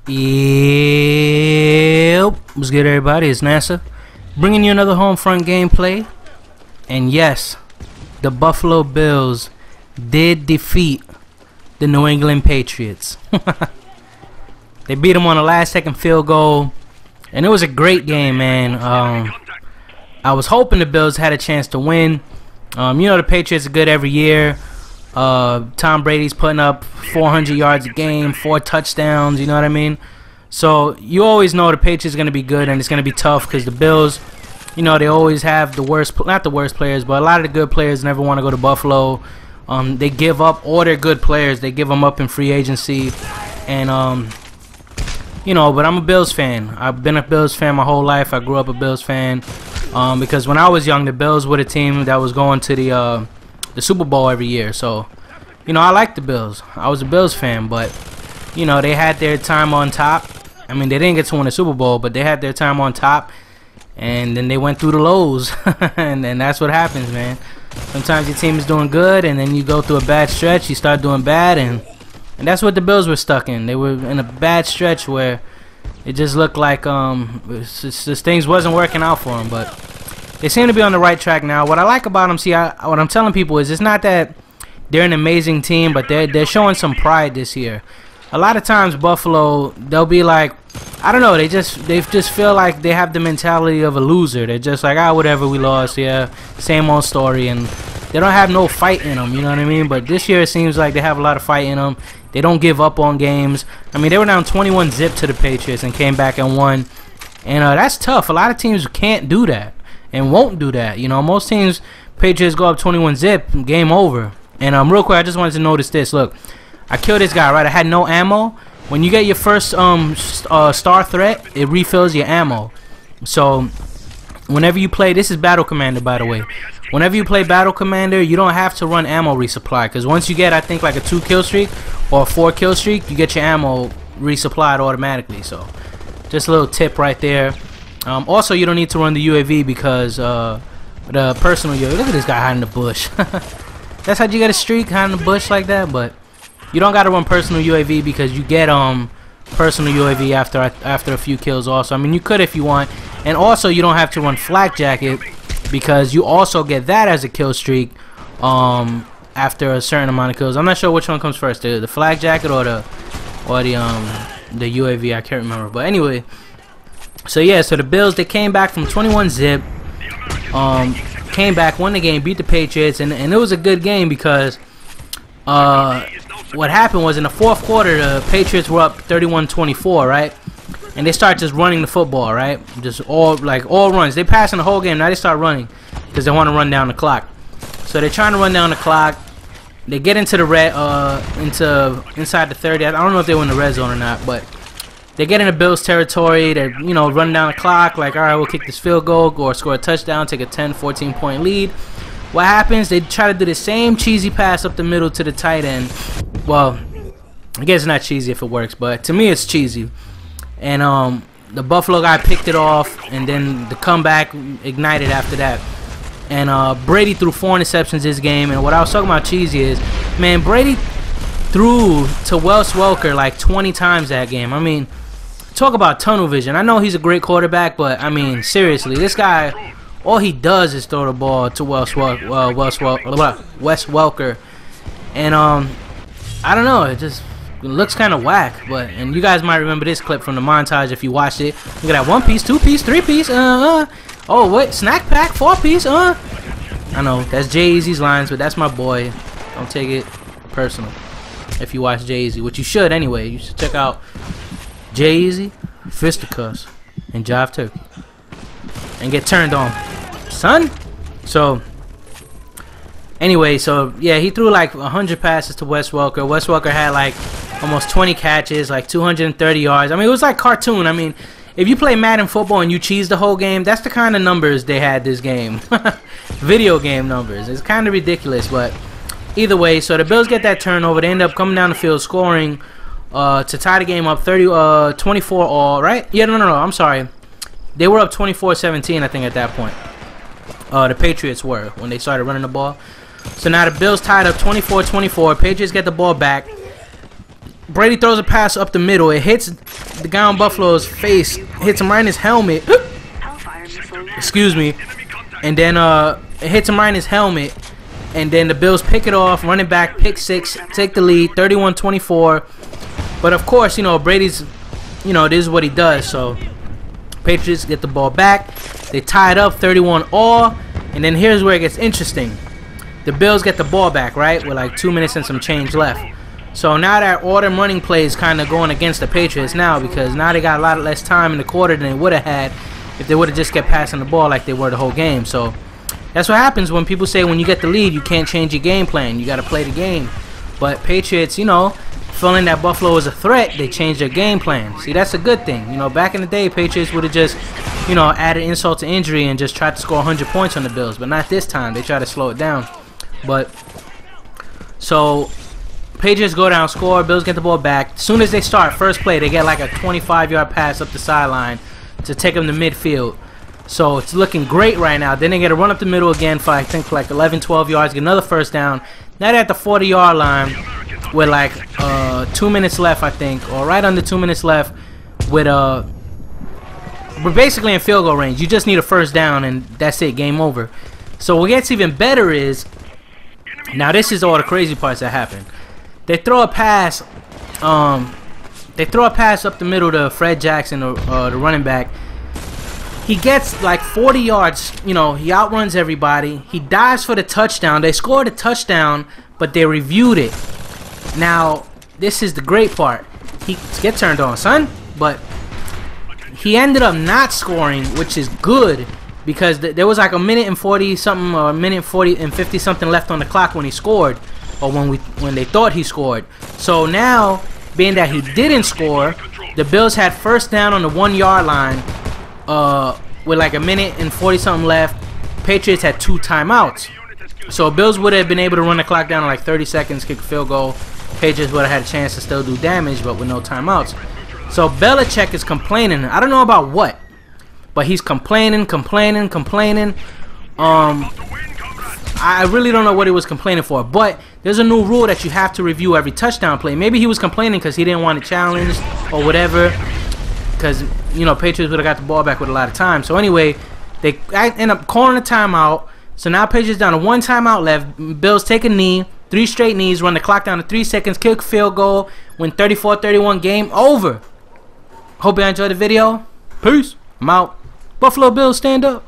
Yep. What's good, everybody? It's NASA bringing you another Homefront gameplay. And yes, the Buffalo Bills did defeat the New England Patriots. They beat them on a last-second field goal, and it was a great game, man. I was hoping the Bills had a chance to win. You know the Patriots are good every year. Tom Brady's putting up 400 yards a game, 4 touchdowns, you know what I mean? So you always know the Patriots are going to be good, and it's going to be tough because the Bills, you know, they always have the worst, not the worst players, but a lot of the good players never want to go to Buffalo. They give up all their good players. They give them up in free agency. And, you know, but I'm a Bills fan. I've been a Bills fan my whole life. I grew up a Bills fan because when I was young, the Bills were the team that was going to the Super Bowl every year. So, you know, I like the Bills. I was a Bills fan, but, you know, they had their time on top. I mean, they didn't get to win the Super Bowl, but they had their time on top, and then they went through the lows. And then that's what happens, man. Sometimes your team is doing good, and then you go through a bad stretch, you start doing bad, and that's what the Bills were stuck in. They were in a bad stretch where it just looked like things wasn't working out for them, but they seem to be on the right track now. What I like about them, what I'm telling people is it's not that they're an amazing team, but they're showing some pride this year. A lot of times Buffalo, they'll be like, I don't know, they just feel like they have the mentality of a loser. They're just like, whatever, we lost, yeah, same old story, and they don't have no fight in them, you know what I mean? But this year it seems like they have a lot of fight in them. They don't give up on games. I mean, they were down 21-0 to the Patriots and came back and won, and that's tough. A lot of teams can't do that and won't do that. You know, most teams, Patriots go up 21-0, game over. And real quick, I just wanted to notice this. Look, I killed this guy, right? I had no ammo. When you get your first star threat, it refills your ammo. So whenever you play, this is Battle Commander, by the way. Whenever you play Battle Commander, you don't have to run ammo resupply, because once you get, I think, like a 2 kill streak or a 4 kill streak, you get your ammo resupplied automatically. So just a little tip right there. Also, you don't need to run the UAV because the personal UAV. Look at this guy hiding in the bush. That's how you get a streak, hiding in the bush like that. But you don't got to run personal UAV because you get personal UAV after a few kills. Also, I mean, you could if you want, and also you don't have to run flak jacket because you also get that as a kill streak after a certain amount of kills. I'm not sure which one comes first, the flak jacket or the UAV. I can't remember, but anyway. So yeah, so the Bills, they came back from 21-0, came back, won the game, beat the Patriots, and it was a good game because what happened was in the fourth quarter, the Patriots were up 31-24, right? And they start just running the football, right? Just all runs. They passing the whole game. Now they start running because they want to run down the clock. So they're trying to run down the clock. They get into the inside the 30. I don't know if they were in the red zone or not, but they get into Bills territory. They're, you know, running down the clock like, all right, we'll kick this field goal or score a touchdown, take a 10, 14-point lead. What happens? They try to do the same cheesy pass up the middle to the tight end. Well, I guess it's not cheesy if it works, but to me it's cheesy. And the Buffalo guy picked it off, and then the comeback ignited after that. And Brady threw 4 interceptions this game. And what I was talking about cheesy is, man, Brady threw to Wes Welker like 20 times that game. I mean, talk about tunnel vision. I know he's a great quarterback, but I mean, seriously, this guy, all he does is throw the ball to Wes Welker. And I don't know, it just looks kind of whack. But and you guys might remember this clip from the montage if you watched it. Look at that, 1-piece, 2-piece, 3-piece. Oh wait, snack pack, 4-piece. I know that's Jay-Z's lines, but that's my boy. Don't take it personal if you watch Jay-Z, which you should anyway. You should check out Jay-Z, Fisticuffs, and Jive Turkey, and get turned on, son. So anyway, so yeah, he threw like 100 passes to Wes Welker. Wes Welker had like almost 20 catches, like 230 yards. I mean, it was like cartoon. I mean, if you play Madden football and you cheese the whole game, that's the kind of numbers they had this game. Video game numbers. It's kind of ridiculous, but either way, so the Bills get that turnover. They end up coming down the field scoring to tie the game up 24 all, right? Yeah, no, I'm sorry. They were up 24-17, I think, at that point. The Patriots were when they started running the ball. So now the Bills tied up 24-24. Patriots get the ball back. Brady throws a pass up the middle. It hits the guy on Buffalo's face, hits him right in his helmet. Excuse me. And then it hits him right in his helmet. And then the Bills pick it off, running back, pick six, take the lead, 31-24. But of course, you know, Brady's, you know, this is what he does. So Patriots get the ball back. They tie it up 31-all. And then here's where it gets interesting. The Bills get the ball back, right, with like 2 minutes and some change left. So now that all them running plays kind of going against the Patriots now, because now they got a lot less time in the quarter than they would have had if they would have just kept passing the ball like they were the whole game. So that's what happens when people say when you get the lead, you can't change your game plan. You got to play the game. But Patriots, you know, feeling that Buffalo was a threat, they changed their game plan. See, that's a good thing. You know, back in the day, Patriots would have just, you know, added insult to injury and just tried to score 100 points on the Bills. But not this time. They tried to slow it down. But so Patriots go down, score, Bills get the ball back. As soon as they start, first play, they get like a 25-yard pass up the sideline to take them to midfield. So it's looking great right now. Then they get a run up the middle again for, I think, like 11, 12 yards, get another first down. Now they're at the 40-yard line with like 2 minutes left, I think, or right under 2 minutes left with we're basically in field goal range. You just need a first down and that's it, game over. So what gets even better is, now this is all the crazy parts that happen. They throw a pass up the middle to Fred Jackson, the running back. He gets like 40 yards, you know, he outruns everybody. He dives for the touchdown. They scored a touchdown, but they reviewed it. Now, this is the great part. He get turned on, son, but he ended up not scoring, which is good because there was like a minute and 40 something or a minute 40 and 50 something left on the clock when he scored, or when they thought he scored. So now, being that he didn't score, the Bills had first down on the 1 yard line with like a minute and 40 something left. Patriots had 2 timeouts. So Bills would have been able to run the clock down in like 30 seconds, kick a field goal. Patriots would have had a chance to still do damage, but with no timeouts. So Belichick is complaining. I don't know about what, but he's complaining. I really don't know what he was complaining for, but there's a new rule that you have to review every touchdown play. Maybe he was complaining because he didn't want it challenged or whatever, because, you know, Patriots would have got the ball back with a lot of time. So anyway, they end up calling a timeout. So now Patriots down to 1 timeout left. Bills take a knee, 3 straight knees, run the clock down to 3 seconds, kick field goal, win 34-31, game over. Hope you enjoyed the video. Peace. I'm out. Buffalo Bills, stand up.